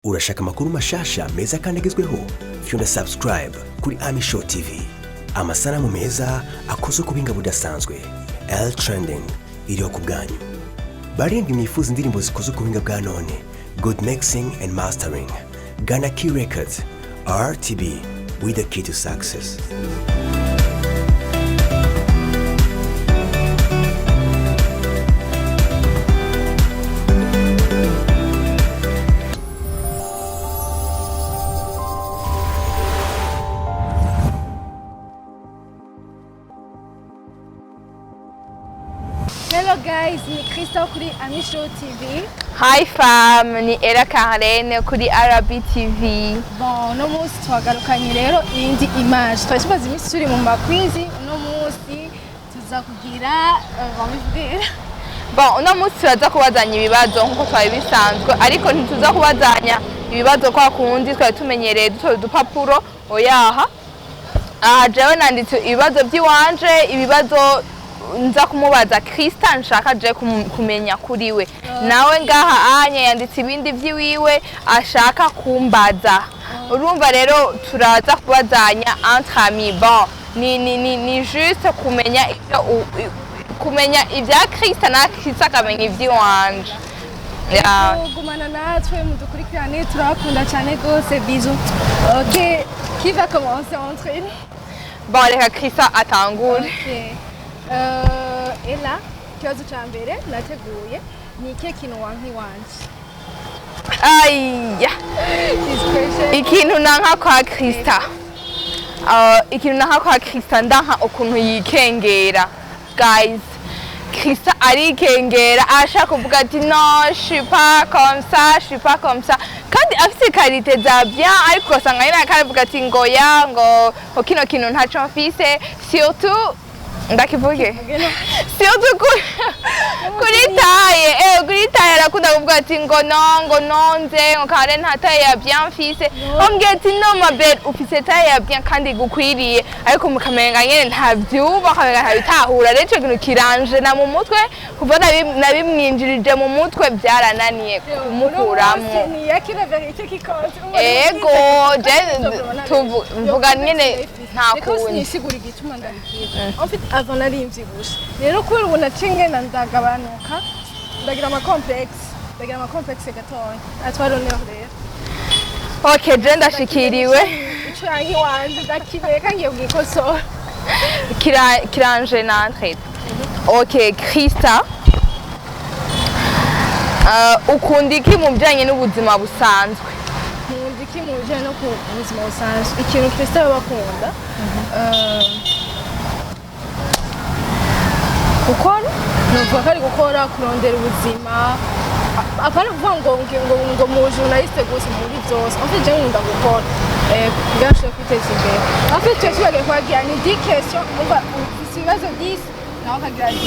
Urashaka amakuru mashasha meza kandi agezweho? Fyonda subscribe kuri Ami Show TV. Amasanamu meza akoze ku binga budasanzwe. L trending iriho ku bwanyu. Barindwi mwifuza indirimbo zikoze ku binga bwa none. Good mixing and mastering. Ghana Key Records. RTB with the key to success. Hello guys, ni Krista kuri Ami Show TV. Hi fam, ni Era Karen kuri RB TV. Bon, no musi twagarukanye rero indi image. Twashibaza imisi turi mu makwizi, no musi tuza kugira bamubwira. Bon, no musi turaza kubazanya ibibazo nkuko twari bisanzwe, ariko ntituza kubazanya ibibazo kwa kundi twari tumenyereye duto dupapuro oyaha. Jewe nanditse ibibazo by'iwanje, ibibazo nza kumubaza Krista nshaka je kumenya kuri we. Nawe ngaha anye yanditse ibindi by'iwiwe ashaka kumbaza. Urumva rero turaza kubazanya entre amis. Bon, ni juste kumenya ibya Krista na Krista kamenya iby'iwanje. Gumana natwe mudukurikirane turakunda cyane gose bisous. OK, qui va commencer entre nous? Bon, reka Krista atangure. OK. Ela kibazo cya mbere nateguye ni iki kintu wanki wanje. Aya. Ikintu nanka kwa Krista. Ikintu nanka kwa Krista ndanka ukuntu yikengera. Guys, Krista arikengera ashaka kuvuga ati non, je suis pas comme ça, je suis pas comme ça. Kandi afite qualité za bien ariko usanga yina karavuga ati ngo ya ngo kino kintu ntaco mfise, surtout ndakivuge surtout kuri taye arakunda kuvuga ati ngo nonze ngo Karen nta taye ya bien mfise. Ombwiye ati no ma belle ufise taye ya bien kandi gukwiriye, ariko mukamenga nyene ntavyuba kamenga ntabitahura. Rero ico kintu kiranje na mu mutwe kuva nabimwinjirije mu mutwe byarananiye kumukuramo. Ni yakira verite kikoze. Ego tuvuga nyene nta kundi nisigura igituma ndabikira. En fait avant nari mvyibushe rero kubera ubu nacinge ndagabanuka ndagira ama complexe gatoya atwaronera rero. OK, je ndashikiriwe ico yangi wanje ndakibeka ngiye bwikosora kiranje n'entrée. OK, Krista, ukunda iki mu bijanye n'ubuzima busanzwe? Nkunda iki mu bijanye no ku buzima busanzwe? Ikintu Krista bakunda gukora, nuvuga ko ari gukora, kurondera ubuzima, apana kuvuga ngo mu journaliste gusa muri byose. En fait, je nkunda gukora kugira ngo kwiteza imbere. En fait, tu vas kwagira ni 10 questions, on va ibibazo 10 naho kagira 10.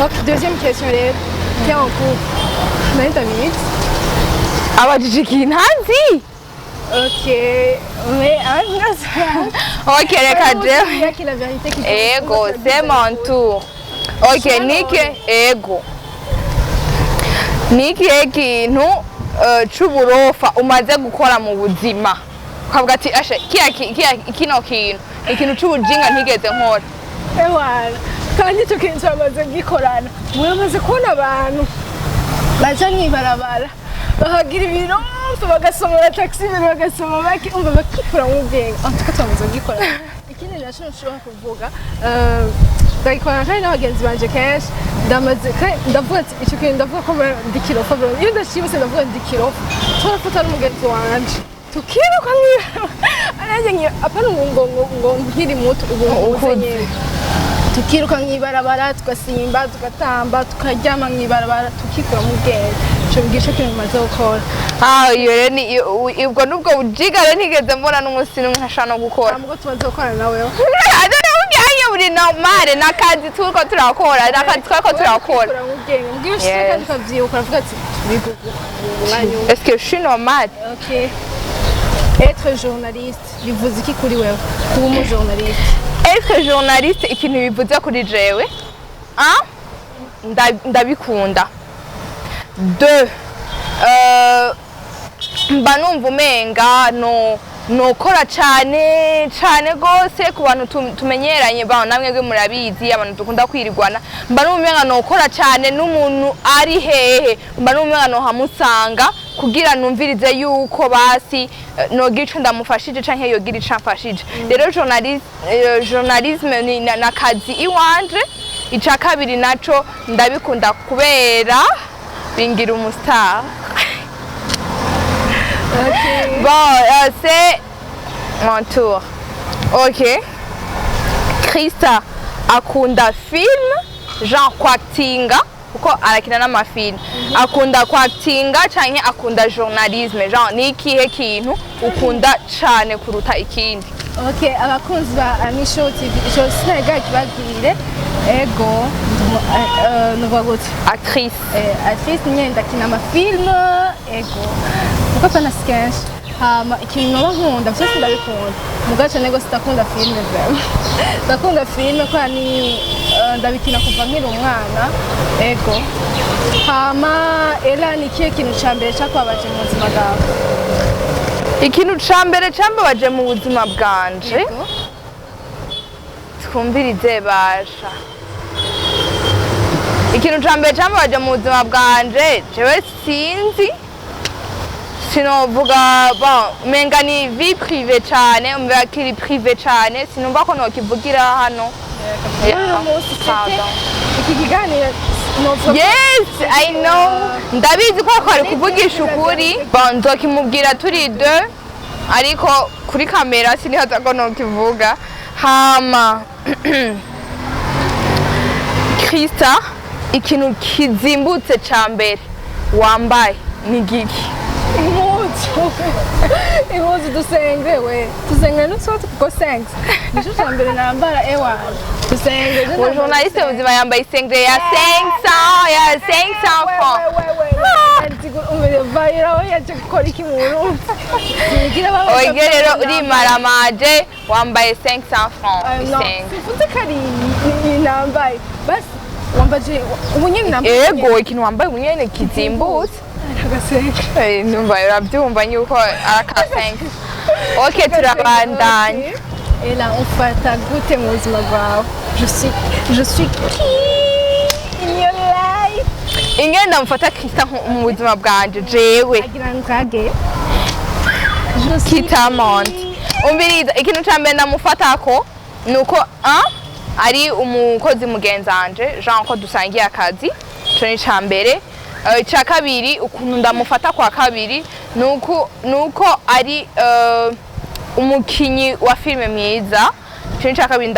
OK, deuxième question rero, t'es en couple? Combien de minutes? Abajije ikintu ntazi. OK, mais OK, reka je. Il y a qui la vérité qui Ego, c'est mon tour. OK, nike ego. Niki ikintu c'uburofa umaze gukora mu buzima. Ukavuga ati ashe kino kintu ikintu c'ubujinga ntigeze nkora. Ewala, kandi cyo kintu bamaze gikorana. Muramaze kubona abantu baca mwibarabara bahagira ibirofa bagasomera taxi bagasoma umva bakikura mu bwenge. Antuka twamaze gikorana. Ikindi naco nshobora kuvuga ndagikora kandi n'abagenzi banje kenshi ndavuga ati icyo kintu ndavuga ko ndi kirofa. Iyo ndashibuse ndavuga ndi kirofa. Turafata n'umugenzi wanje tukiruka aranje ngiye apana ngo nkiri muto ubuze tukiruka mwibarabara tugasimba tugatamba tukaryama mwibarabara tukikura mu bwenge. Cyo bwisho kintu maze gukora. Iyo rero ni ubwo nubwo bujiga rero ntigeze mbona n'umunsi n'umwe ntashana gukora. Ntabwo tumaze gukora nawe. Buri normale nakazi turiko turakora nakazi twako turakora. Est-ce que je suis normale? OK. Être journaliste bivuze iki kuri wewe? Kuba umu journaliste. Être journaliste ikintu bivuze kuri jewe. Ndabikunda. 2 mba numva umenga nokora cane gose ku bantu tumenyeranye ba namwe gwe murabizi abantu dukunda kwirigwana mba numva umenga nokora cane n'umuntu ari hehe mba numva umenga no hamusanga kugira numvirize yuko basi nogira ico ndamufashije canke yogira ico amfashije rero journalisme ni nakazi iwanje ica kabiri naco ndabikunda kubera bingira umustar. Okay. Bon, c'est mon tour. Ok. Krista akunda film, genre kwaktinga, kuko arakina n'amafilm. Akunda kwaktinga canke akunda journalisme, genre ni ikihe kintu ukunda cane kuruta ikindi. Okay, abakunzi ba Amisho TV, je sinega kibagire ego nuvuga gute Actrice. Actrice nyine ndakina amafilm ego kuko pana sketch hama ikintu noba nkunda byose ndabikunda mugace nego sitakunda film vraiment ndakunda film kwa ni ndabikina kuva nkiri umwana ego hama ela ni kihe kintu cyambere cyakwabaje mu buzima bwawe Ikintu cambere cambabaje mu buzima bwanje twumvirize basha ikintu cambere cambabaje mu buzima bwanje jewe sinzi sinovuga bon menga ni vie privée cane umva kiri privé cane sinumva ko nokivugira hano iki kiganiro Yes, I know. Ndabizi ko ari kuvugisha ukuri. Bon, nzokimubwira turi deux. Ariko kuri kamera sinihaza ko nokivuga. Hama. Krista, ikintu kizimbutse cambere wambaye ni giki? Impuzu dusenge we dusenge n'utsoto kuko sengs nico cyambere nambara ewa dusenge Uwo journaliste ubuzima yambaye isengre ya 500 francs. Umuvayira yaje gukora iki mu Burundi Oige rero urimaramaje wambaye 500 francs isengre. Sifuze kari nambaye basi wambaje ubunyene nambaye Ego ikintu wambaye ubunyene kizimbutse agasenge numva urabyumva yuko arakasenga. Okay, turabandanya. Et là on fata gute mu buzima bwawe je suis qui in your life Ingenda mfata Krista mu buzima bwanje jewe agira nkage kitamonti umbiriza ikintu cambere ndamufatako nuko ari umukozi mugenzanje Jean ko dusangiye akazi cyo ni cambere cha kabiri ukuntu ndamufata kwa kabiri nuko ari umukinyi wa filme mwiza cyo ni cha kabiri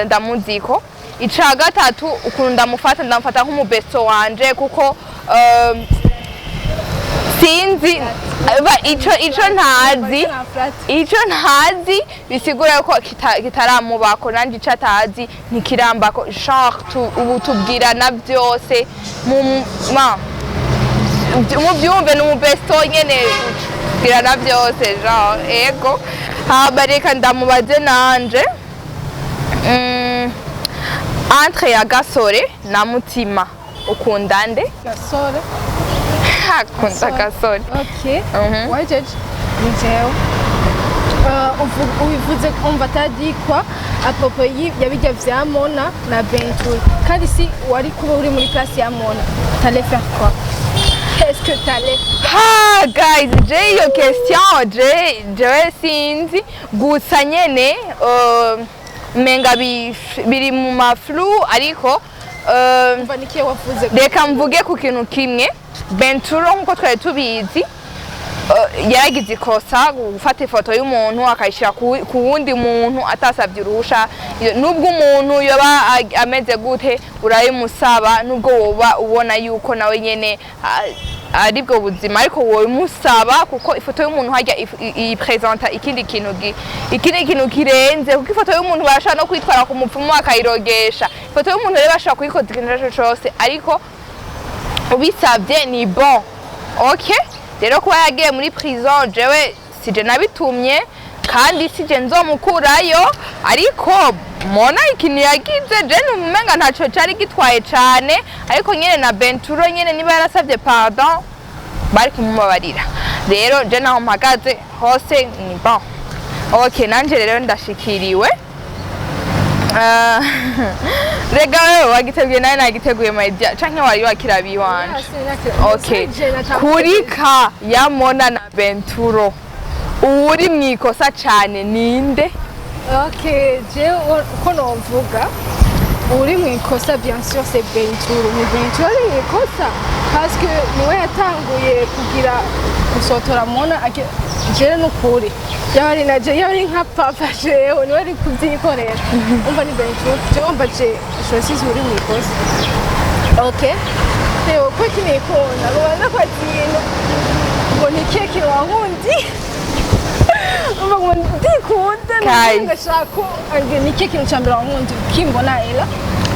ndamuziko ica gatatu ukuntu ndamufata nk'umubesto wanje kuko sinzi ico ntazi bisigura ko kitaramubako nanje ico atazi ntikirambako genre ubu tubwirana byose mu byumve n'umubesto nyene tubwirana byose genre ego haba reka ndamubaze nanje entre ya gasore na mutima ukunda nde gasore akunda gasore okay wajeje nijewe ubivuze umva tadikwa apopo yabijya vya Mona na Bentour kandi si wari kuba uri muri classe ya Mona t'allais faire quoi qu'est-ce que t'allais guys j'ai yo question je sinzi gusa nyene menga biri mu maflu ariko umva nikiye wavuze reka mvuge ku kintu kimwe Bentour nkuko twari tubizi yaragize ikosa gufata ifoto y'umuntu akayishira ku wundi muntu atasabye urusha nubwo umuntu yoba ameze gute urayimusaba nubwo woba ubona yuko nawe nyene ari bwo buzima ariko wowe musaba kuko ifoto y'umuntu hajya ipresenta ikindi kintu kirenze kuko ifoto y'umuntu barashaka no kwitwara ku mupfumu akayirogesha ifoto y'umuntu rero bashaka kuyikoza ikintu cyose ariko ubisabye ni bon okay rero kuba yagiye muri prison jewe sije nabitumye kandi sije nzomukurayo ariko Mona ikintu yagize je n'umumenga ntaco cari gitwaye cane ariko nyene na Bentour nyene niba yarasavye pardon bari kumubabarira rero je naho mpagaze hose ni bon. Okay, nanje rero ndashikiriwe. Rega wewe wagiteguye naye nagiteguye maidia canke wari wakirabi wanje. Okay. Kuri ka ya Mona na Benturo. Uri mwikosa cyane ninde? Okay, je uko novuga uri mwikosa bien sûr c'est Benturo. Ni Benturo ari mwikosa parce que niwe yatanguye kugira gusotora Mona je n'ukuri. Yari naje yari nka papa jewe niwe ari kuvyikorera. Umva ni Benturo. Je umva je choisis uri mwikosa. Okay. Leo kwa kinikona ngoba kwa kintu ngo ni keke wa hundi. Umva ndikunda ngashaka anje ni keke ncambira wa hundi kimbona ela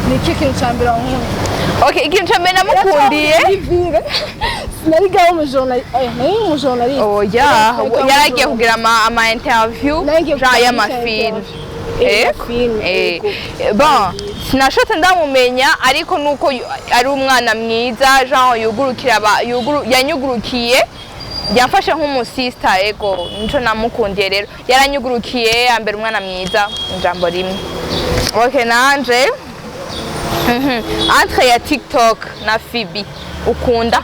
ni keke ncambira wa hundi. Okay, ikintu cyambere namukundiye narigaho mu journalist. Oh yeah, yaragiye kugira ama interview y'amafilm. Bon, sinashotse ndamumenya ariko nuko ari umwana mwiza yugurukira yanyugurukiye yamfashe nk'umusista ego nico namukundiye rero yaranyugurukiye ambere umwana mwiza njambo rimwe. Okay, nanje entre ya TikTok na Phoebe ukunda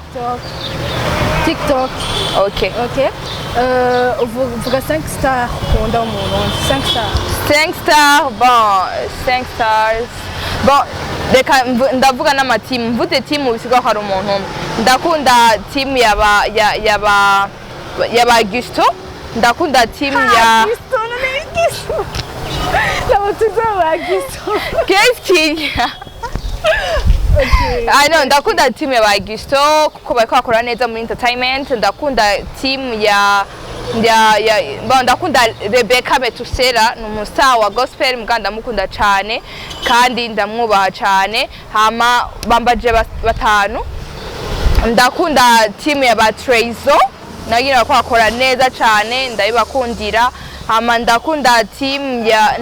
TikTok. Okay. Uvuga 5 stars ukunda umuntu 5 stars. 5 stars, bon, 5 stars. Bon, reka ndavuga n'amatimu mvuze timu bisigwa ko ari umuntu ndakunda timu yaba Gusto, ndakunda timu ya Gusto na Gusto. Labo tuzaba Gusto. Qu'est-ce qu'il y a? Okay. I know ndakunda timu ya Gusto kuko bariko bakora neza muri entertainment, ndakunda timu ya bon ndakunda Rebecca Betusera n'umusa wa gospel muganda mukunda cyane kandi ndamwubaha cyane hama bambaje batanu. Ndakunda timu ya Batrezo nagira ko akora neza cyane ndabibakundira hama ndakunda timu ya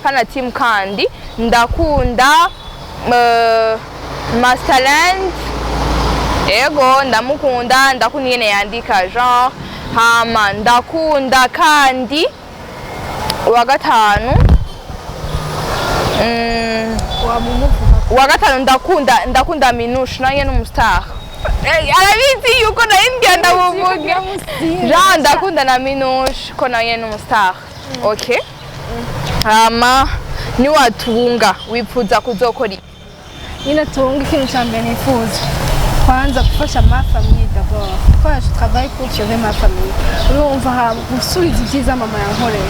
kana timu kandi ndakunda Masterland ego ndamukunda ndakunda yene yandika genre hama ndakunda kandi wa gatanu wa gatanu ndakunda Minush naye n'umustar arabizi yuko nayimbya ndabuvuga genre ndakunda na Minush ko naye n'umustar. Okay, hama ni watunga wipfuza kuzokora ina tunga ikintu cyambere nifuza kwanza gufasha ma famille d'abord quand je travaille pour sauver ma famille urumva gusubiza ibyiza mama yankoreye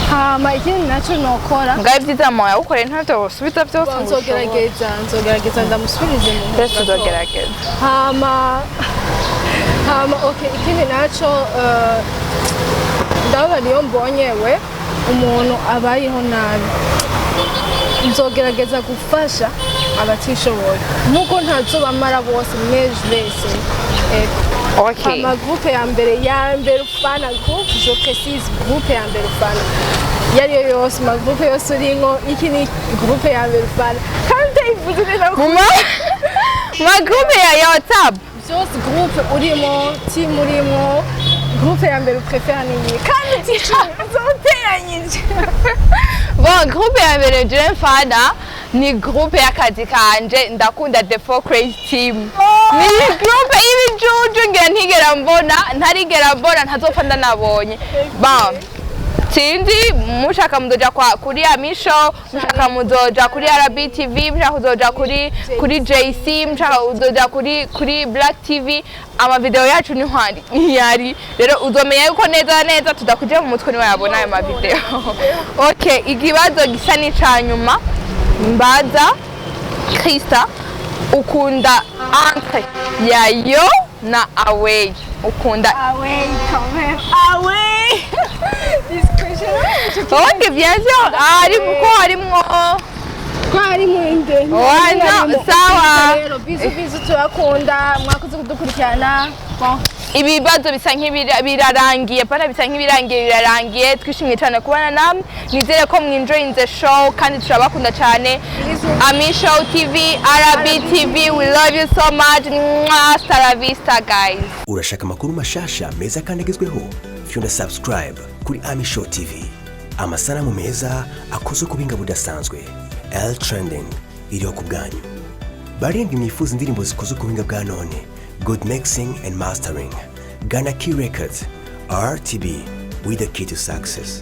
hama ikindi naco nokora ngaye ibyiza mama yakoreye ntavyo usubiza byose nzogerageza ndamusubirize mu best uzogerageza hama okay ikindi naco ndabona niyo mbonyewe umuntu abayeho nabi nzogerageza gufasha abatishoboye nuko ntazobamara bose mwese ego. Okay, ama groupe ya mbere ufana groupe je précise groupe ya mbere ufana yariyo yose ma groupe yose urinko iki ni groupe ya mbere ufana kandi ivuze neza ma groupe ya WhatsApp byose groupe urimo team urimo groupe ya mbere prefère ni kandi nzoteranyije. Bon, groupe ya mbere je mfana ni groupe y'akazi kanje ndakunda The Four Crazy Team. Ni groupe y'ibijuju ntarigera mbona ntazopfa ndanabonye. Bon, sinzi mushaka muzoja kuri Amisho, mushaka muzoja kuri RBTV, mushaka kuzoja kuri JC, mushaka uzoja kuri Black TV. Ama video yacu ni ntihari rero uzomenya yuko neza tudakuje mu mutwe niwe yabona ayo ma video. Okay, ikibazo gisa n'icanyuma mbaza Krista ukunda entre yayo na away ukunda away quand même away okay bien sûr harimwo kwari mwinde wana sawa bizu turakunda mwakoze kudukurikirana ibibazo bisa nk'ibirarangiye pana bisa nk'ibirangiye birarangiye twishimiye cyane kubana namwe nizere ko mwinjoying the show kandi turabakunda cyane Ami Show TV RB TV we love you so much hasta la vista guys. Urashaka amakuru mashasha meza kandi agezweho fyunda subscribe kuri Ami Show TV amasanamu meza akoze ku binga budasanzwe L trending iriho ku bwanyu barindwi mwifuza indirimbo zikoze ku binga bwa none good mixing and mastering Ghana Key Records RTB with the key to success.